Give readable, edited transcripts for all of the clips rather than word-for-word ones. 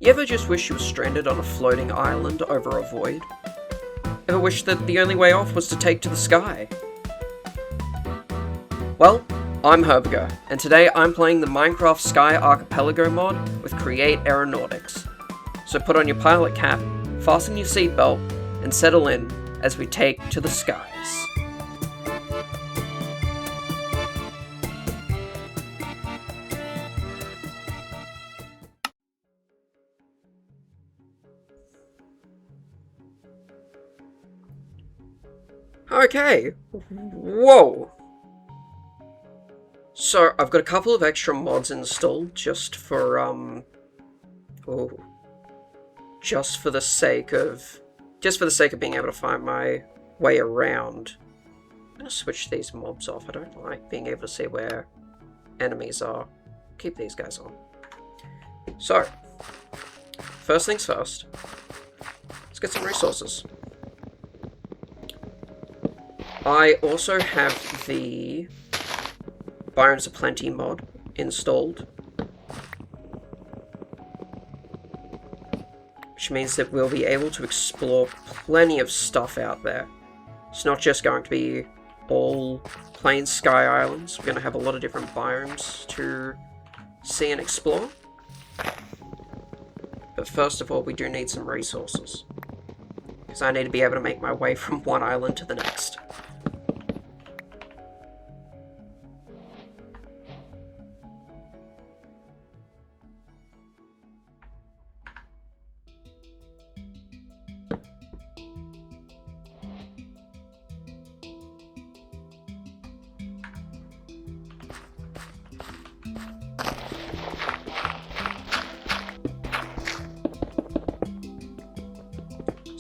You ever just wish you were stranded on a floating island over a void? Ever wish that the only way off was to take to the sky? Well, I'm Herbiger, and today I'm playing the Minecraft Sky Archipelago mod with Create Aeronautics. So put on your pilot cap, fasten your seatbelt, and settle in as we take to the skies. Okay, whoa! So, I've got a couple of extra mods installed just for, just for the sake of being able to find my way around. I'm gonna switch these mobs off. I don't like being able to see where enemies are. Keep these guys on. So, first things first, let's get some resources. I also have the Biomes of Plenty mod installed, which means that we'll be able to explore plenty of stuff out there. It's not just going to be all plain sky islands. We're going to have a lot of different biomes to see and explore. But first of all, we do need some resources, because I need to be able to make my way from one island to the next.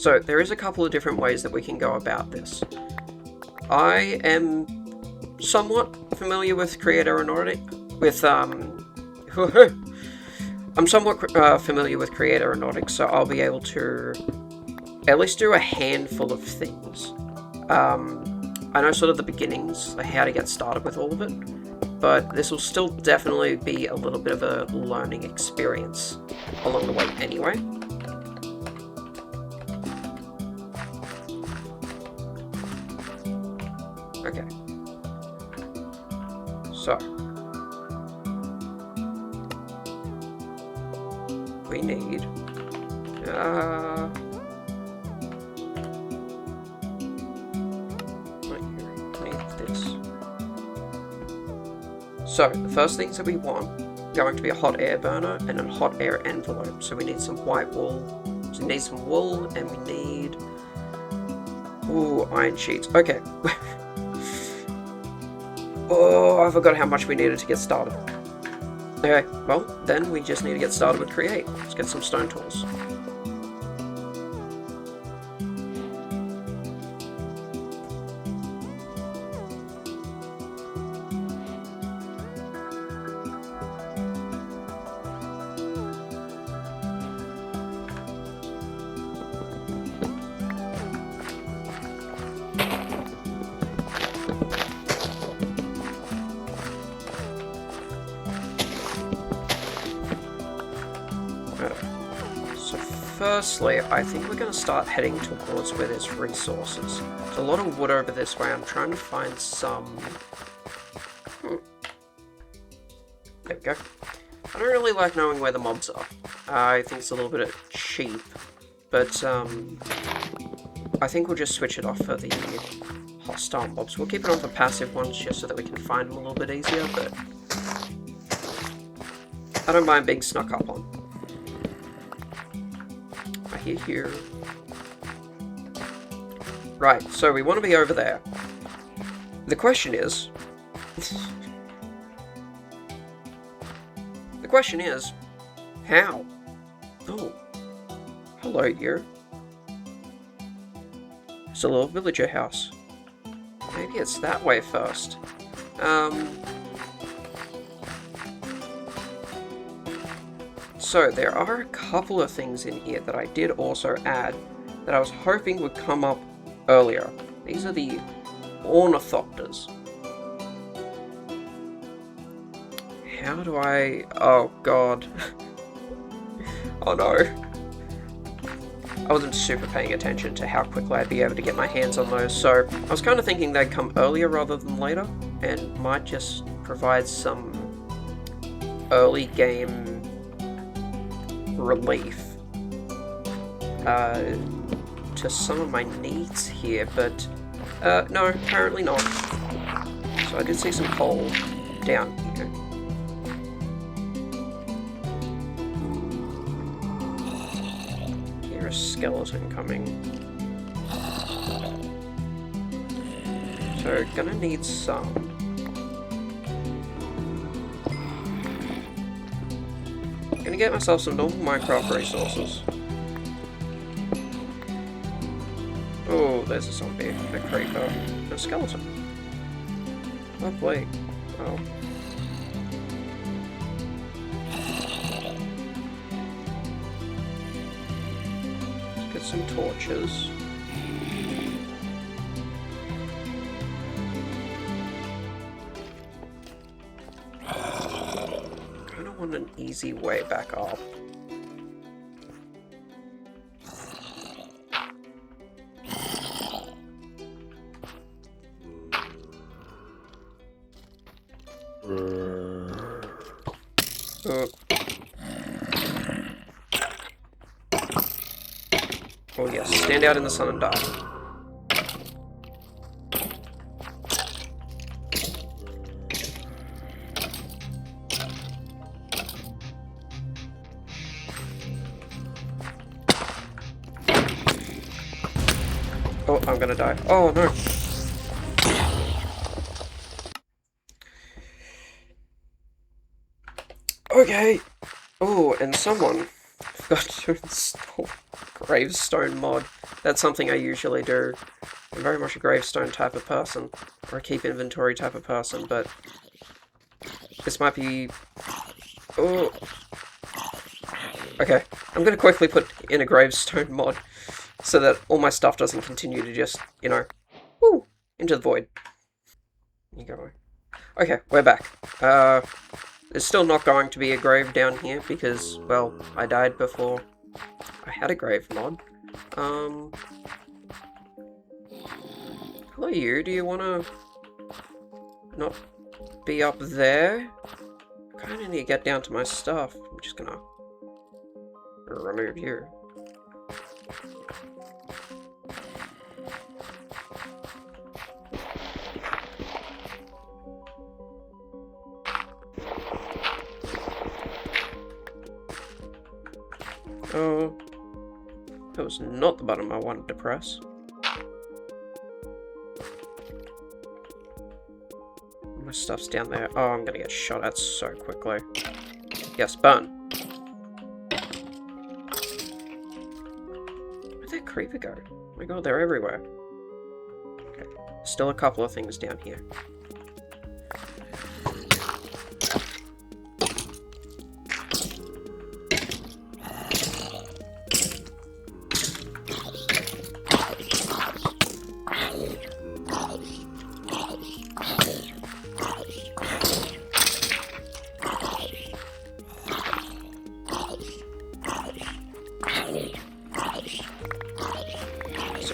So, there is a couple of different ways that we can go about this. I am somewhat familiar with Create Aeronautics, I'm somewhat familiar with Create Aeronautics, so I'll be able to at least do a handful of things. I know sort of the beginnings, like how to get started with all of it, but this will still definitely be a little bit of a learning experience along the way anyway. Okay. So. We need... this. So, the first things that we want going to be a hot air burner and a hot air envelope. So we need some white wool. So we need some wool and we need... Ooh, iron sheets. Okay. Oh, I forgot how much we needed to get started. Okay, well, then we just need to get started with Create. Let's get some stone tools. Firstly, I think we're going to start heading towards where there's resources. There's a lot of wood over this way. I'm trying to find some... There we go. I don't really like knowing where the mobs are. I think it's a little bit cheap, but I think we'll just switch it off for the hostile mobs. We'll keep it on for passive ones just so that we can find them a little bit easier, but I don't mind being snuck up on. Here. Right, so we want to be over there. The question is... how? Oh. Hello, you. It's a little villager house. Maybe it's that way first. So, there are a couple of things in here that I did also add that I was hoping would come up earlier. These are the ornithopters. How do I... Oh, God. Oh no. I wasn't super paying attention to how quickly I'd be able to get my hands on those, so I was kind of thinking they'd come earlier rather than later, and might just provide some early game relief to some of my needs here, but no, apparently not. So I did see some coal down here. Here's a skeleton coming. So gonna need some. Gonna get myself some normal Minecraft resources. Oh, there's a zombie, a creeper, a skeleton. Lovely. Oh. Let's get some torches. Kinda want an easy way back up. Oh yes, stand out in the sun and die. Oh, I'm gonna die. Oh no. Okay. Oh, and someone forgot to install gravestone mod. That's something I usually do. I'm very much a gravestone type of person, or a keep inventory type of person, but this might be... Oh. Okay, I'm gonna quickly put in a gravestone mod so that all my stuff doesn't continue to just, you know, woo, into the void. You go. Okay, we're back. There's still not going to be a grave down here because, well, I died before I had a grave mod. Hello you, do you wanna not be up there? I kinda need to get down to my stuff. I'm just gonna remove you. Oh, that was not the button I wanted to press. My stuff's down there. Oh, I'm gonna get shot at so quickly. Yes, burn. Where'd that creeper go? Oh my god, they're everywhere. Okay, still a couple of things down here.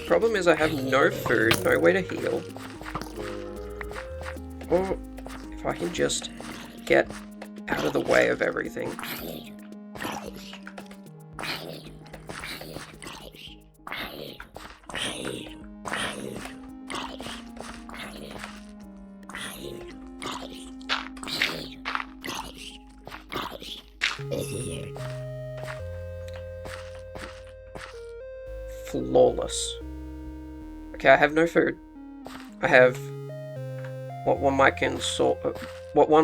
Problem is I have no food, no way to heal. Or if I can just get out of the way of everything. Flawless. Okay, I have no food. I have what one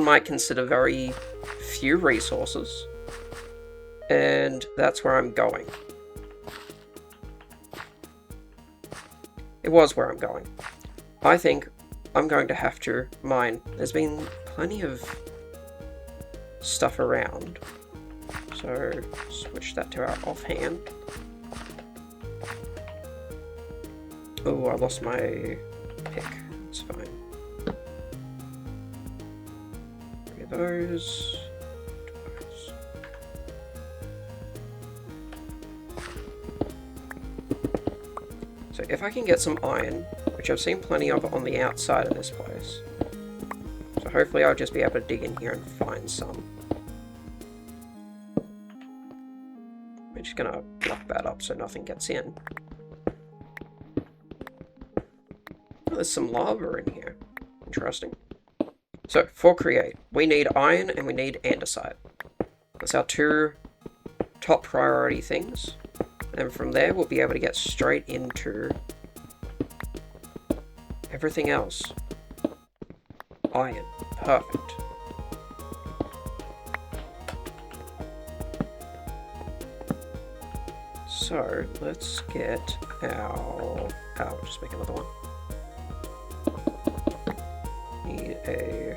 might consider very few resources, and that's where I'm going. It was where I'm going. I think I'm going to have to mine. There's been plenty of stuff around, so switch that to our offhand. Oh, I lost my pick. It's fine. 3 of those. 2 of those. So if I can get some iron, which I've seen plenty of on the outside of this place. So hopefully I'll just be able to dig in here and find some. We're just gonna block that up so nothing gets in. Oh, there's some lava in here. Interesting. So, for create, we need iron and we need andesite. That's our two top priority things. And from there, we'll be able to get straight into everything else. Iron. Perfect. So, let's get our... Oh, just make another one. Need a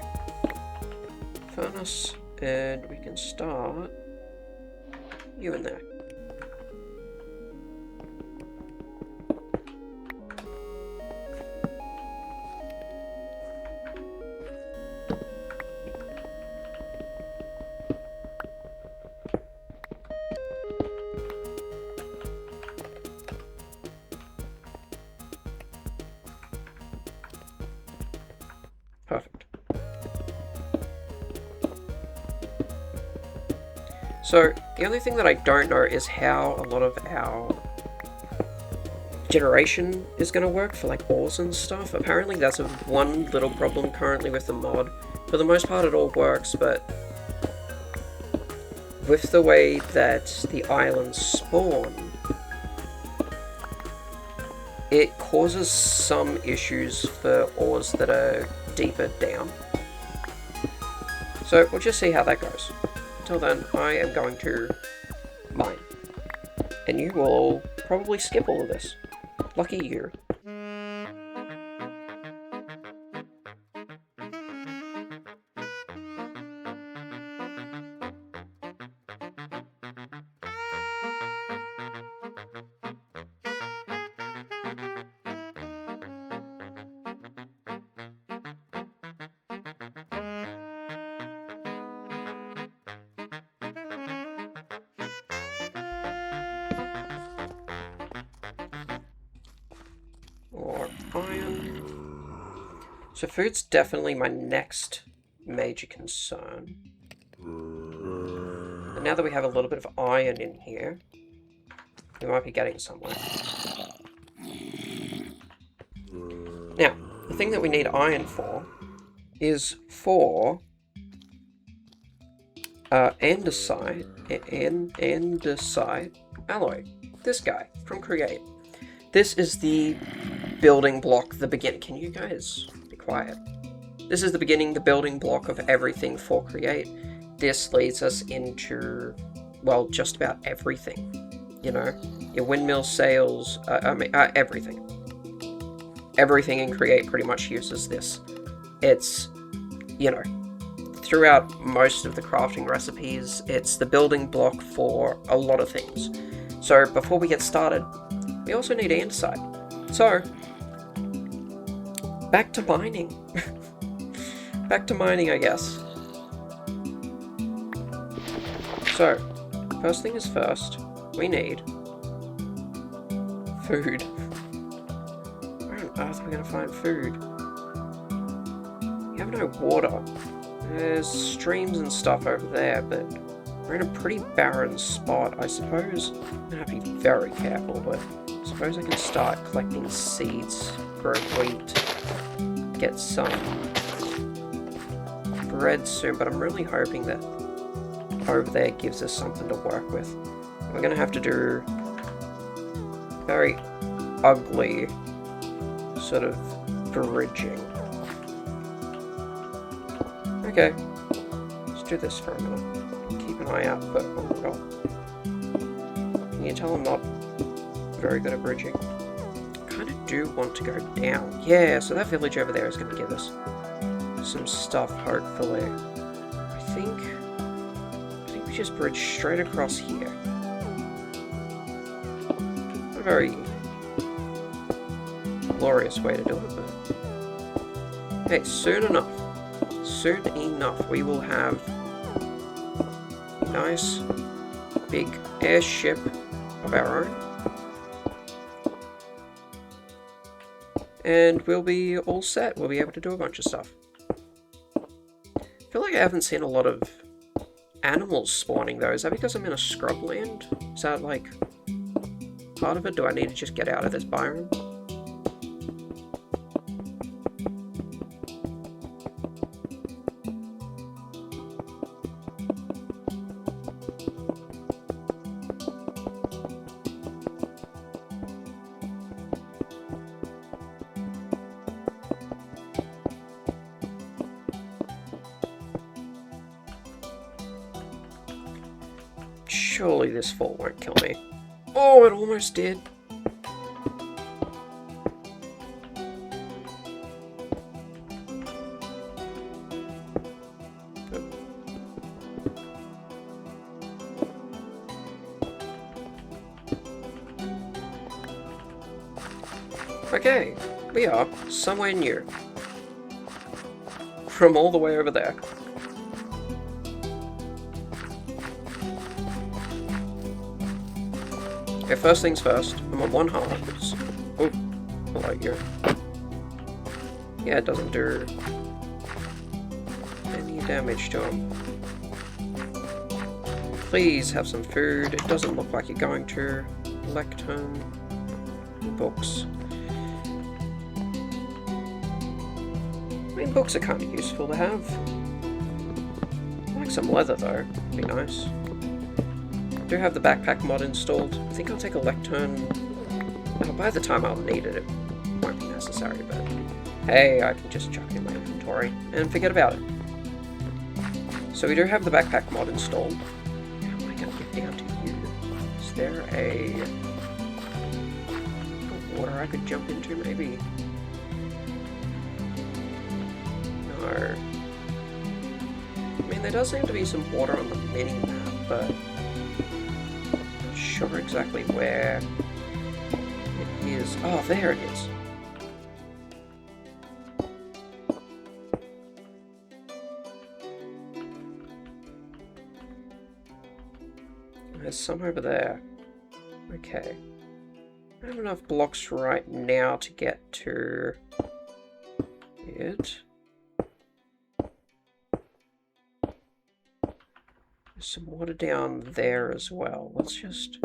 furnace, and we can start you in there. Perfect. So, the only thing that I don't know is how a lot of our generation is going to work for like ores and stuff. Apparently that's one little problem currently with the mod. For the most part it all works, but with the way that the islands spawn, it causes some issues for ores that are deeper down. So we'll just see how that goes. Until then, I am going to mine. And you will probably skip all of this. Lucky you. Or iron. So food's definitely my next major concern. And now that we have a little bit of iron in here, we might be getting somewhere. Now, the thing that we need iron for is for andesite alloy. This guy from Create. This is the building block, the beginning. Can you guys be quiet? This is the beginning, the building block of everything for Create. This leads us into, well, just about everything. You know, your windmill sails, everything. Everything in Create pretty much uses this. It's, you know, throughout most of the crafting recipes, it's the building block for a lot of things. So before we get started, we also need andesite. So, back to mining. Back to mining, I guess. So, first thing is first, we need food. Where on earth are we going to find food? We have no water. There's streams and stuff over there, but we're in a pretty barren spot. I suppose I'm going to have to be very careful, but I suppose I can start collecting seeds, grow wheat, get some bread soon, but I'm really hoping that over there gives us something to work with. We're going to have to do very ugly sort of bridging. Okay, let's do this for a minute. Keep an eye out for... oh god. Can you tell I'm not very good at bridging? I kind of do want to go down. Yeah, so that village over there is going to give us some stuff, hopefully. I think we just bridge straight across here. Not a very glorious way to do it, but... hey, soon enough, we will have a nice big airship of our own. and we'll be all set. We'll be able to do a bunch of stuff. I feel like I haven't seen a lot of animals spawning though. Is that because I'm in a scrubland? Is that like part of it? Do I need to just get out of this biome? Surely this fall won't kill me. Oh, it almost did. Okay, we are somewhere new. From all the way over there. Okay, first things first, I'm on 1 heart. Oh, hello you. Yeah, it doesn't do any damage to him. Please have some food. It doesn't look like you're going to. Lectern. Books. I mean, books are kind of useful to have. I like some leather though, would be nice. I do have the backpack mod installed. I think I'll take a lectern. Oh, by the time I'll need it, it won't be necessary, but hey, I can just chuck it in my inventory and forget about it. So we do have the backpack mod installed. How am I going to get down to you? Is there a water I could jump into, maybe? No. I mean, there does seem to be some water on the mini-map, but I'm not sure exactly where it is. Oh, there it is. There's some over there. Okay. I have enough blocks right now to get to it. There's some water down there as well. Let's just...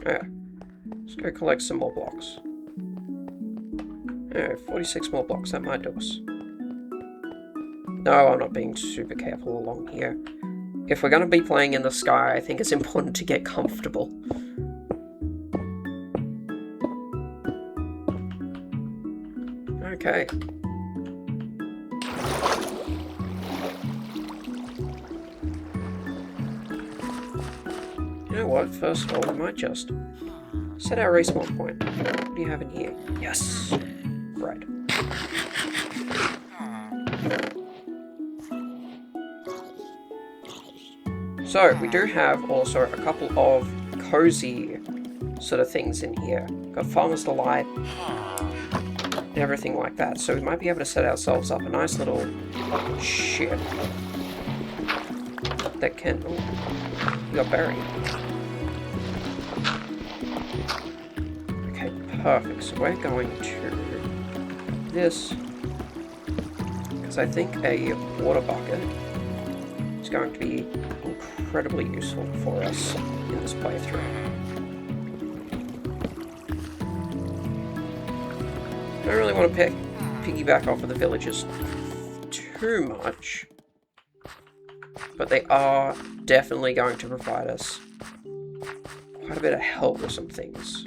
yeah. Let's go collect some more blocks. Yeah, 46 more blocks. That might do us. No, I'm not being super careful along here. If we're going to be playing in the sky, I think it's important to get comfortable. Okay. You know what? First of all, we might just set our respawn point. What do you have in here? Yes! Right. So, we do have also a couple of cozy sort of things in here. Got Farmer's Delight, and everything like that. So we might be able to set ourselves up a nice little ship that can... oh, we got buried. Okay, perfect. So we're going to this, because I think a water bucket is going to be incredibly useful for us in this playthrough. I don't really want to piggyback off of the villagers too much, but they are definitely going to provide us quite a bit of help with some things.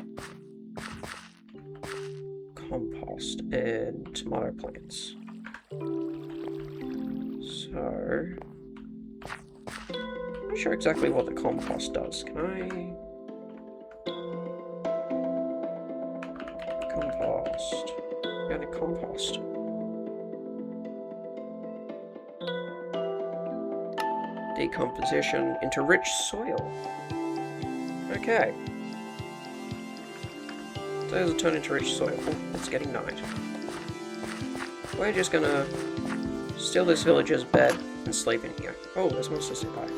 Compost and tomato plants. So... I'm not sure exactly what the compost does. Can I... compost. Organic compost. Decomposition into rich soil. Okay. So it'll turn into rich soil. Oh, it's getting night. We're just gonna steal this villager's bed and sleep in here. Oh, there's monsters nearby.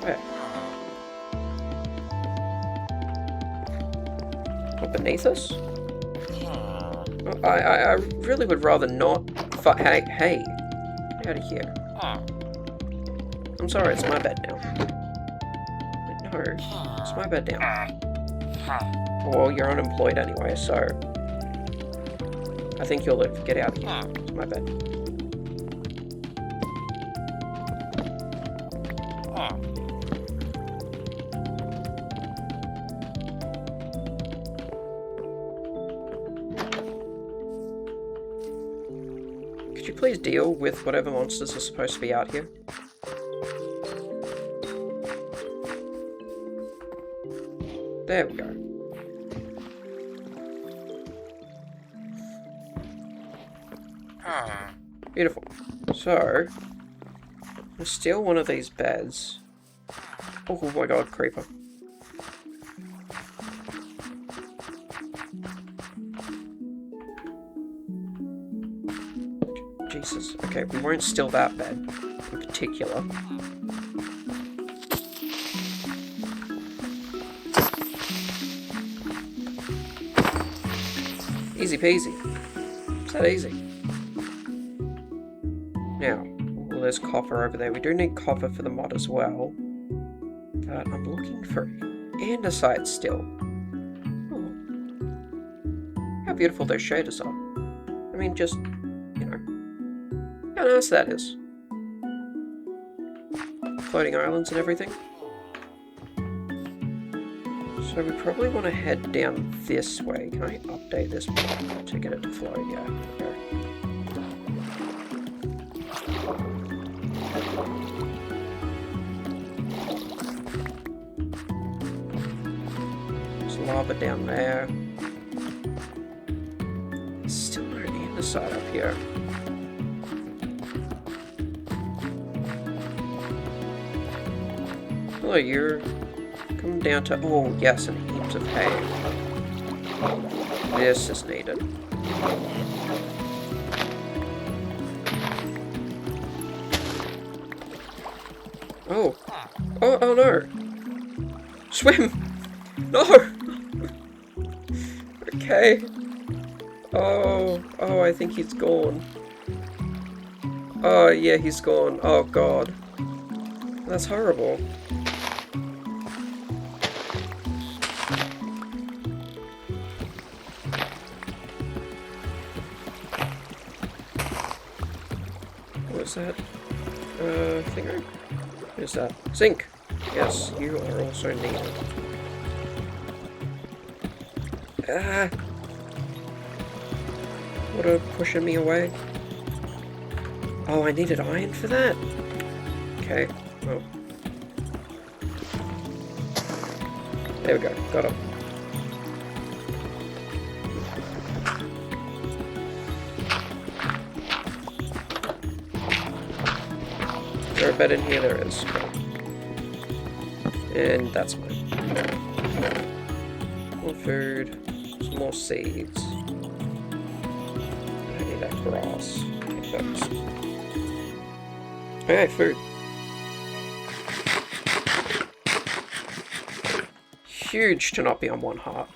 Where? What, beneath us? I really would rather not. Hey, get out of here. I'm sorry, it's my bed now. No, it's my bed now. Well, you're unemployed anyway, so I think you'll live. Get out of here. It's my bed. Could you please deal with whatever monsters are supposed to be out here? There we go. Beautiful. So, let's steal one of these beds. Oh my god, creeper. Jesus. Okay, we won't steal that bed in particular. Easy peasy. It's that easy. Now, well, there's copper over there. We do need copper for the mod as well. But I'm looking for andesite still. Oh. How beautiful those shaders are. I mean, just, you know, how nice that is. Floating islands and everything. So we probably want to head down this way. Can I update this to get it to float? Yeah, okay. There's lava down there. Still no andesite up here. Hello, you're coming down to... Oh, yes, and heaps of hay. This is needed. Oh. Oh no. Swim! No! Okay. Oh, I think he's gone. Oh, yeah, he's gone. Oh, God. That's horrible. What's that? Finger? What is that? Zinc! Yes, you are also needed. Ah! What are pushing me away? Oh, I needed iron for that? Okay, well. There we go, got him. Is there a bed in here? There is. And that's mine. More food, some more seeds. I need that grass. Okay, those. Okay, food. Huge to not be on one heart.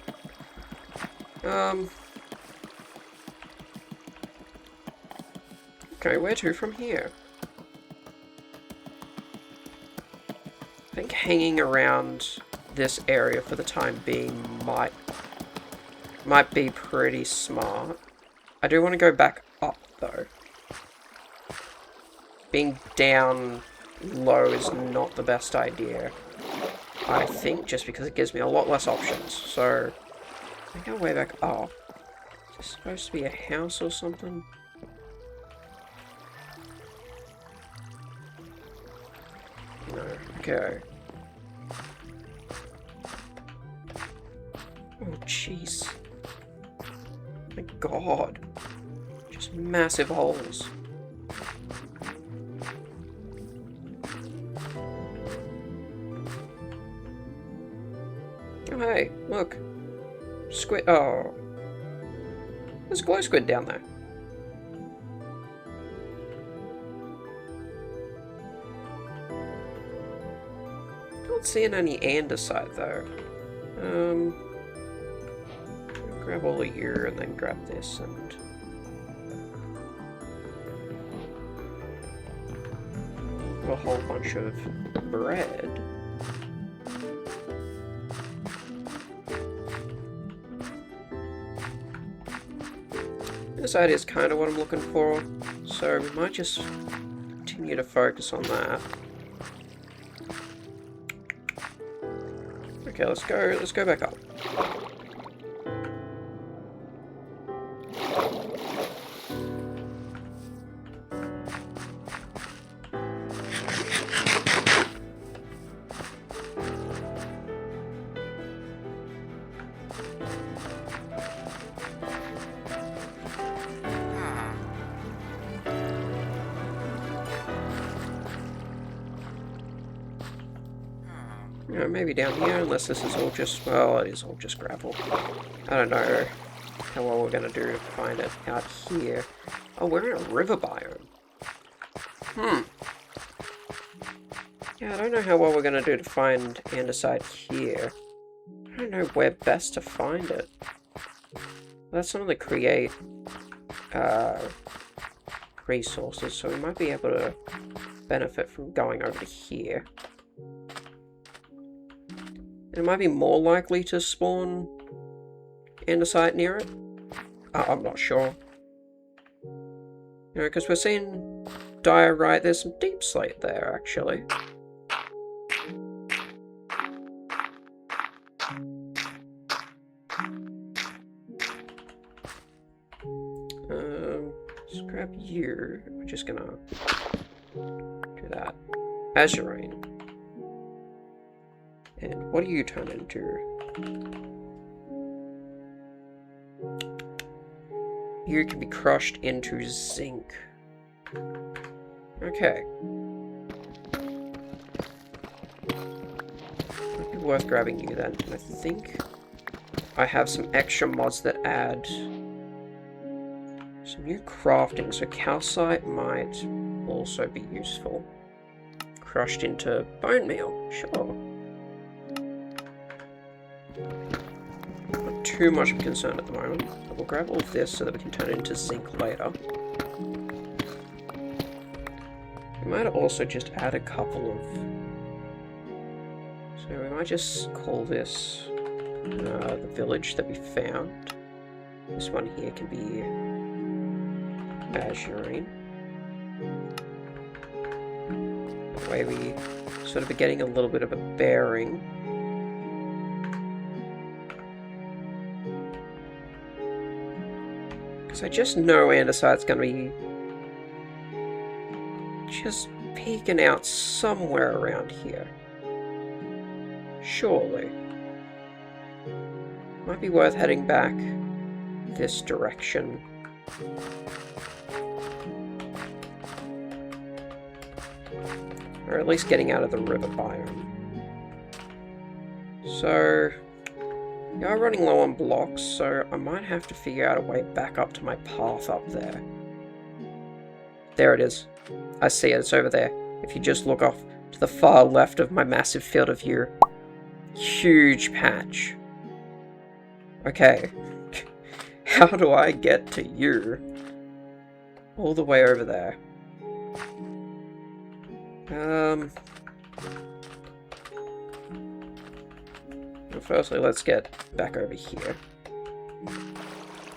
Okay, where to from here? I think hanging around this area for the time being might be pretty smart. I do want to go back up though. Being down low is not the best idea. I think just because it gives me a lot less options. So I think I'll way back up. Is this supposed to be a house or something? No. Okay. Oh, jeez. My god. Just massive holes. Oh, hey, look. Squid. Oh. There's a glow squid down there. Not seeing any andesite though. grab all of you and then grab this and... a whole bunch of bread. This idea is kind of what I'm looking for, so we might just continue to focus on that. Okay, let's go back up. You know, maybe down here, unless this is all just, well, it is all just gravel. I don't know how well we're going to do to find it out here. Oh, we're in a river biome. Yeah, I don't know how well we're going to do to find andesite here. I don't know where best to find it. Let's not only create resources, so we might be able to benefit from going over to here. It might be more likely to spawn andesite near it. I'm not sure. You know, because we're seeing diorite, there's some deep slate there, actually. Let's grab you. We're just gonna do that. Azurine. And what do you turn into? You can be crushed into zinc. Okay. Might be worth grabbing you then. I think I have some extra mods that add some new crafting, so calcite might also be useful. Crushed into bone meal, sure. Not too much of a concern at the moment. But we'll grab all of this so that we can turn it into zinc later. We might also just add a couple of... So we might just call this the village that we found. This one here can be Azurine. That way we sort of are getting a little bit of a bearing. Because I just know andesite's going to be just peeking out somewhere around here. Surely. Might be worth heading back this direction. Or at least getting out of the river biome. So, we are running low on blocks, so I might have to figure out a way back up to my path up there. There it is. I see it, it's over there. If you just look off to the far left of my massive field of view. Huge patch. Okay. How do I get to you? All the way over there. Well, firstly, let's get back over here.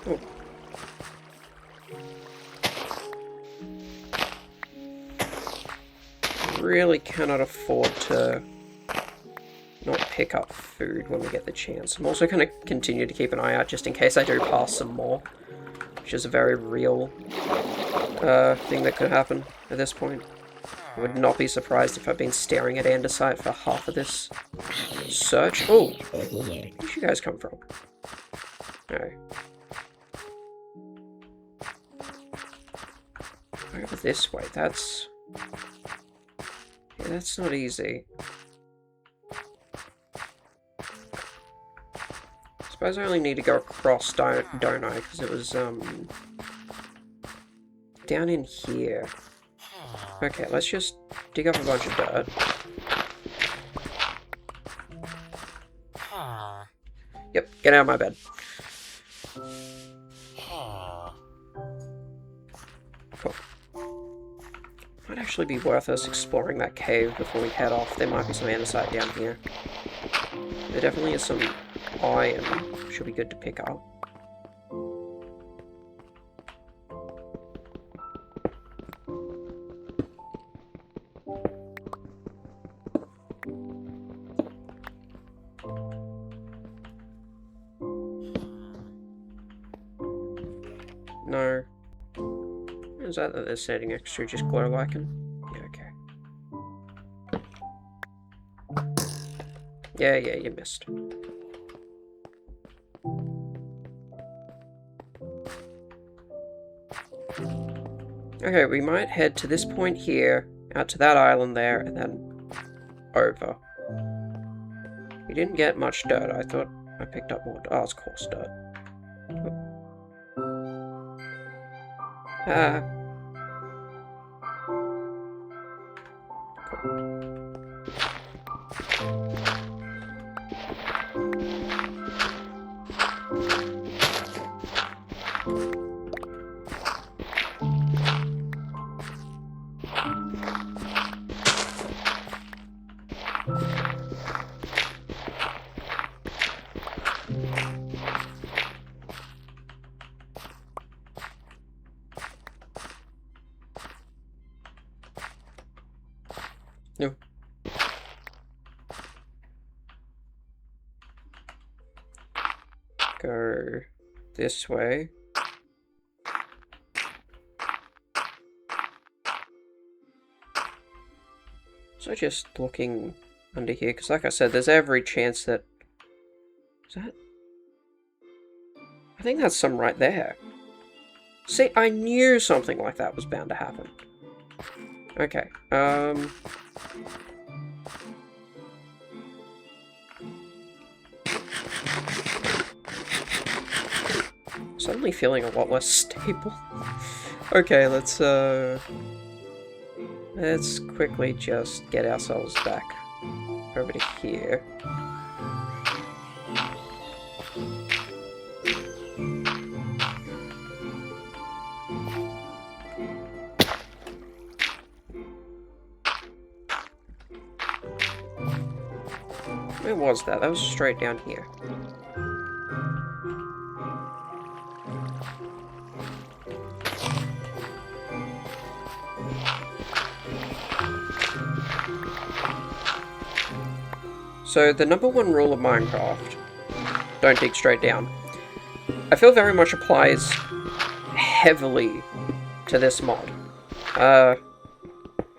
Oh. Really cannot afford to not pick up food when we get the chance. I'm also going to continue to keep an eye out just in case I do pass some more, which is a very real thing that could happen at this point. I would not be surprised if I've been staring at andesite for half of this search. Oh, where'd you guys come from? No. Over this way, that's... Yeah, that's not easy. I suppose I only need to go across, don't I? Because it was, down in here. Okay, let's just dig up a bunch of dirt. Yep, get out of my bed. actually be worth us exploring that cave before we head off. There might be some andesite down here. There definitely is some iron. Should be good to pick up. No. Is that they're setting extra just glow lichen? Yeah, okay. Yeah, you missed. Okay, we might head to this point here, out to that island there, and then over. We didn't get much dirt. I thought I picked up more. Oh, it's coarse dirt. Ah. No. Go this way. So just looking under here, because like I said, there's every chance that... Is that... I think that's some right there. See, I knew something like that was bound to happen. Okay, suddenly feeling a lot less stable. Okay, let's quickly just get ourselves back over to here. Where was that? That was straight down here. So the #1 rule of Minecraft, don't dig straight down, I feel very much applies heavily to this mod. And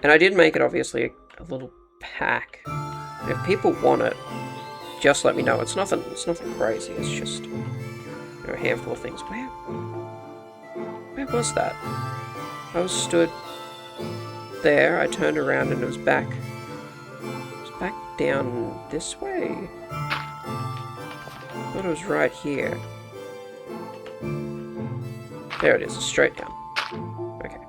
I did make it obviously a little pack. If people want it, just let me know. It's nothing crazy. It's just, you know, a handful of things. Where was that? I was stood there. I turned around and it was back. It was back down this way. I thought it was right here. There it is. It's straight down. Okay.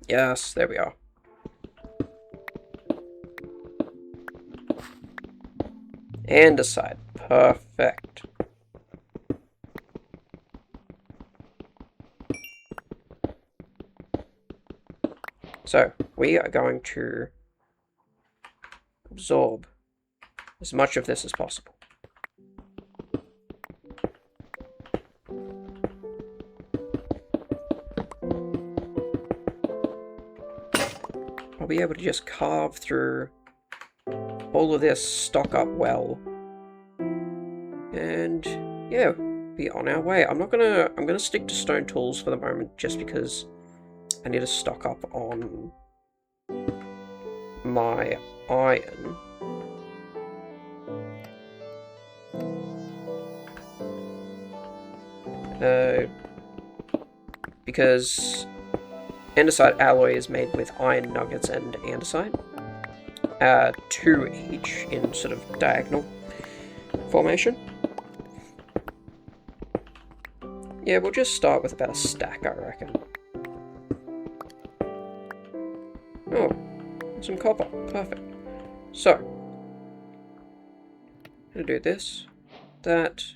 Yes, there we are. Andesite. Perfect. So, we are going to absorb as much of this as possible. I'll be able to just carve through all of this, stock up well, and yeah, be on our way. I'm gonna stick to stone tools for the moment, just because I need to stock up on my iron. Because andesite alloy is made with iron nuggets and andesite. 2 each in sort of diagonal formation. Yeah, we'll just start with about a stack, I reckon. Oh, some copper. Perfect. So, I'm gonna do this, that,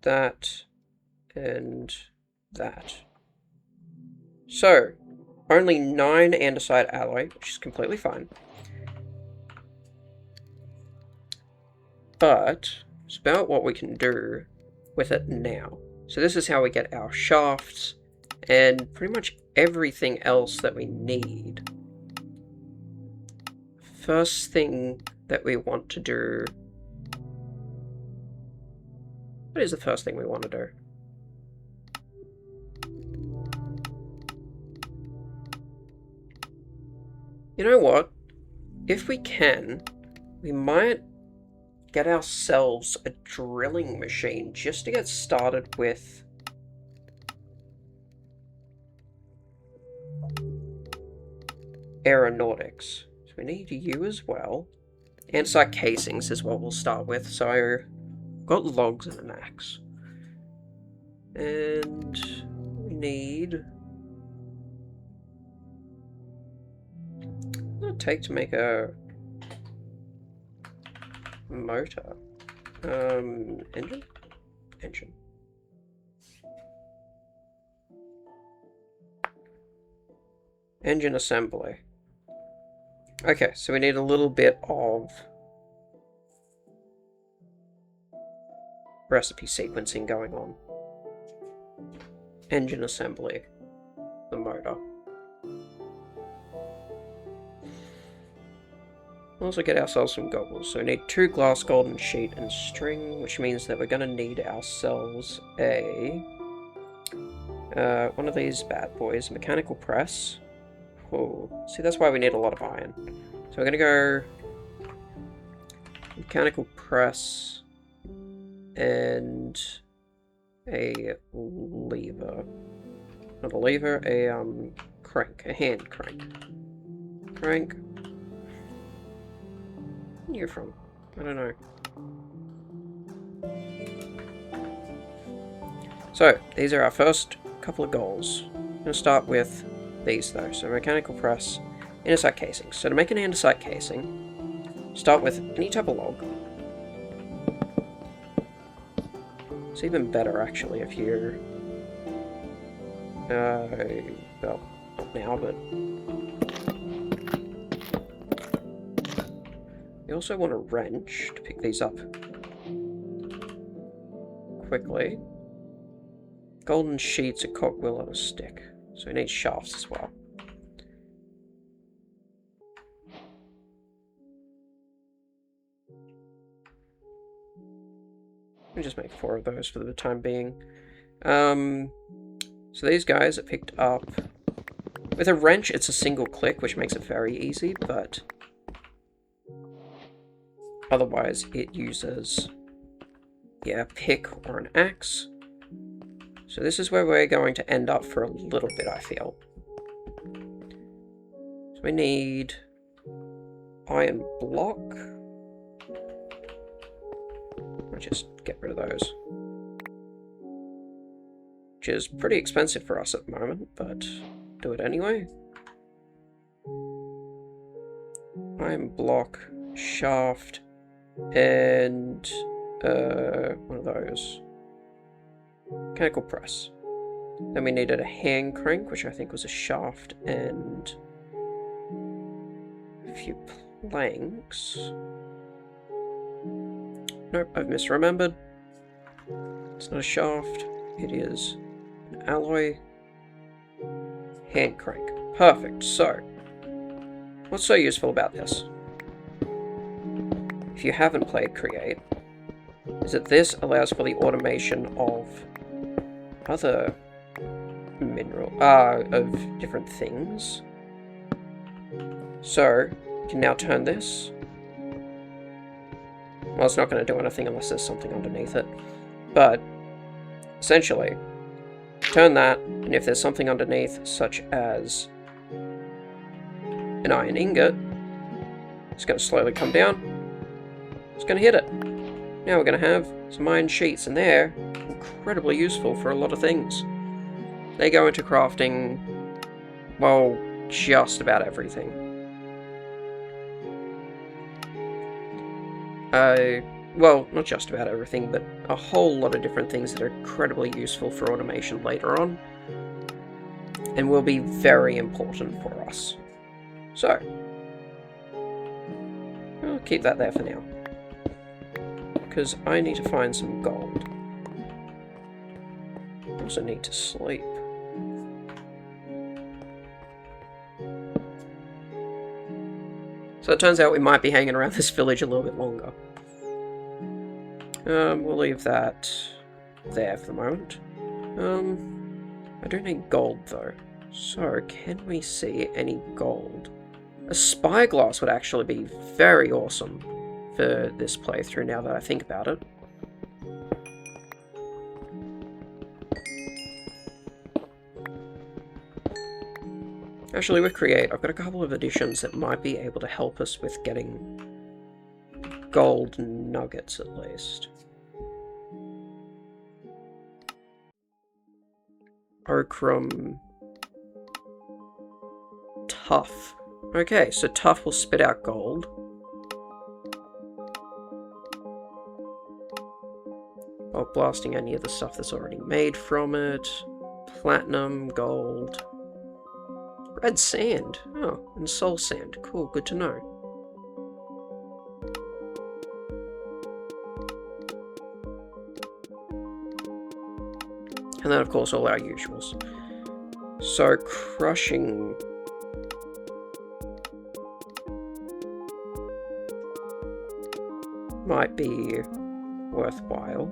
that, and that. So, only 9 andesite alloy, which is completely fine. But it's about what we can do with it now. So this is how we get our shafts and pretty much everything else that we need. First thing that we want to do... What is the first thing we want to do? You know what? If we can, we might get ourselves a drilling machine just to get started with aeronautics. So we need you as well. Andesite casings is what we'll start with. So I've got logs and an axe. And we need... What would it take to make a motor? Engine? Engine. Engine assembly. Okay, so we need a little bit of recipe sequencing going on. Engine assembly. The motor. We'll also get ourselves some goggles. So we need 2 glass, golden sheet, and string, which means that we're going to need ourselves a one of these bad boys, mechanical press. Oh, see, that's why we need a lot of iron. So we're going to go mechanical press and a lever. Not a lever, a crank, a hand crank. Crank. Where are you from? I don't know. So, these are our first couple of goals. I'm going to start with these though. So, mechanical press, andesite casing. So, to make an andesite casing, start with any type of log. It's even better actually if you're... well, not now, but... You also want a wrench to pick these up quickly. Golden sheets, a cogwheel, and a stick. So we need shafts as well. Let me just make 4 of those for the time being. So these guys are picked up. With a wrench, it's a single click, which makes it very easy, but otherwise it uses, yeah, a pick or an axe. So this is where we're going to end up for a little bit, I feel. So we need iron block. I'll just get rid of those. Which is pretty expensive for us at the moment, but do it anyway. Iron block, shaft, and one of those. Mechanical press. Then we needed a hand crank, which I think was a shaft, and a few planks. Nope, I've misremembered. It's not a shaft, it is an alloy hand crank. Perfect. So, what's so useful about this? If you haven't played Create, is that this allows for the automation of other of different things. So, you can now turn this. Well, it's not going to do anything unless there's something underneath it. But, essentially, turn that, and if there's something underneath, such as an iron ingot, it's going to slowly come down. It's going to hit it. Now we're going to have some iron sheets, and they're incredibly useful for a lot of things. They go into crafting, well, just about everything. well, not just about everything, but a whole lot of different things that are incredibly useful for automation later on, and will be very important for us. So, I'll keep that there for now, because I need to find some gold. I also need to sleep. So it turns out we might be hanging around this village a little bit longer. We'll leave that there for the moment. I do need gold though. So, can we see any gold? A spyglass would actually be very awesome for this playthrough now that I think about it. Actually, with Create, I've got a couple of additions that might be able to help us with getting gold nuggets at least. Ochrum. Tough. Okay, so tough will spit out gold. While blasting any of the stuff that's already made from it. Platinum, gold. Red sand. Oh, and soul sand. Cool, good to know. And then, of course, all our usuals. So, crushing... might be worthwhile.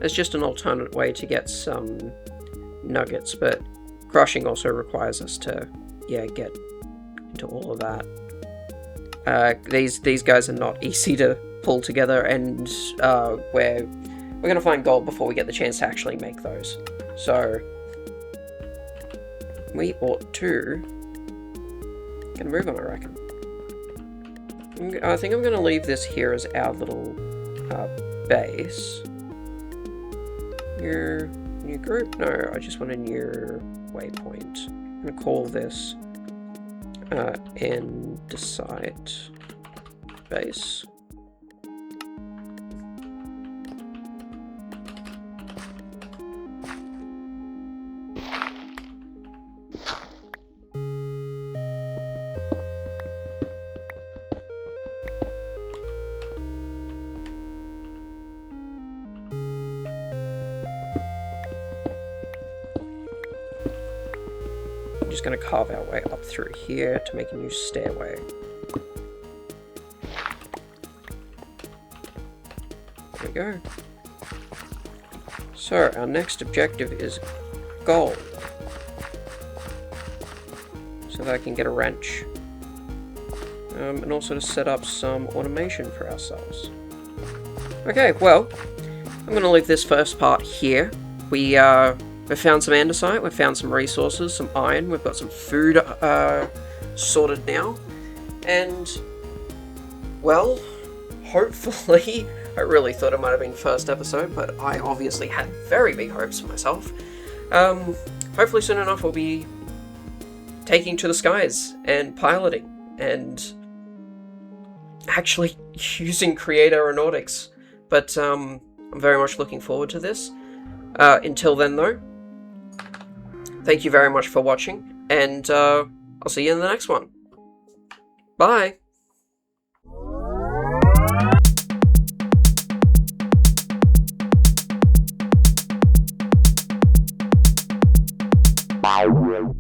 It's just an alternate way to get some nuggets, but crushing also requires us to, yeah, get into all of that. These guys are not easy to pull together, and we're gonna find gold before we get the chance to actually make those. So we ought to get a move on, I reckon. I think I'm gonna leave this here as our little base. New group? No, I just want a new waypoint. I'm gonna call this Andesite base. I'm just going to carve our way up through here to make a new stairway. There we go. So, our next objective is gold. So that I can get a wrench. And also to set up some automation for ourselves. Okay, well, I'm going to leave this first part here. We've found some andesite, we've found some resources, some iron, we've got some food sorted now, and, well, hopefully, I really thought it might have been first episode, but I obviously had very big hopes for myself. Hopefully soon enough we'll be taking to the skies and piloting, and actually using Create Aeronautics, but I'm very much looking forward to this. Until then, though, thank you very much for watching, and I'll see you in the next one. Bye! Wow.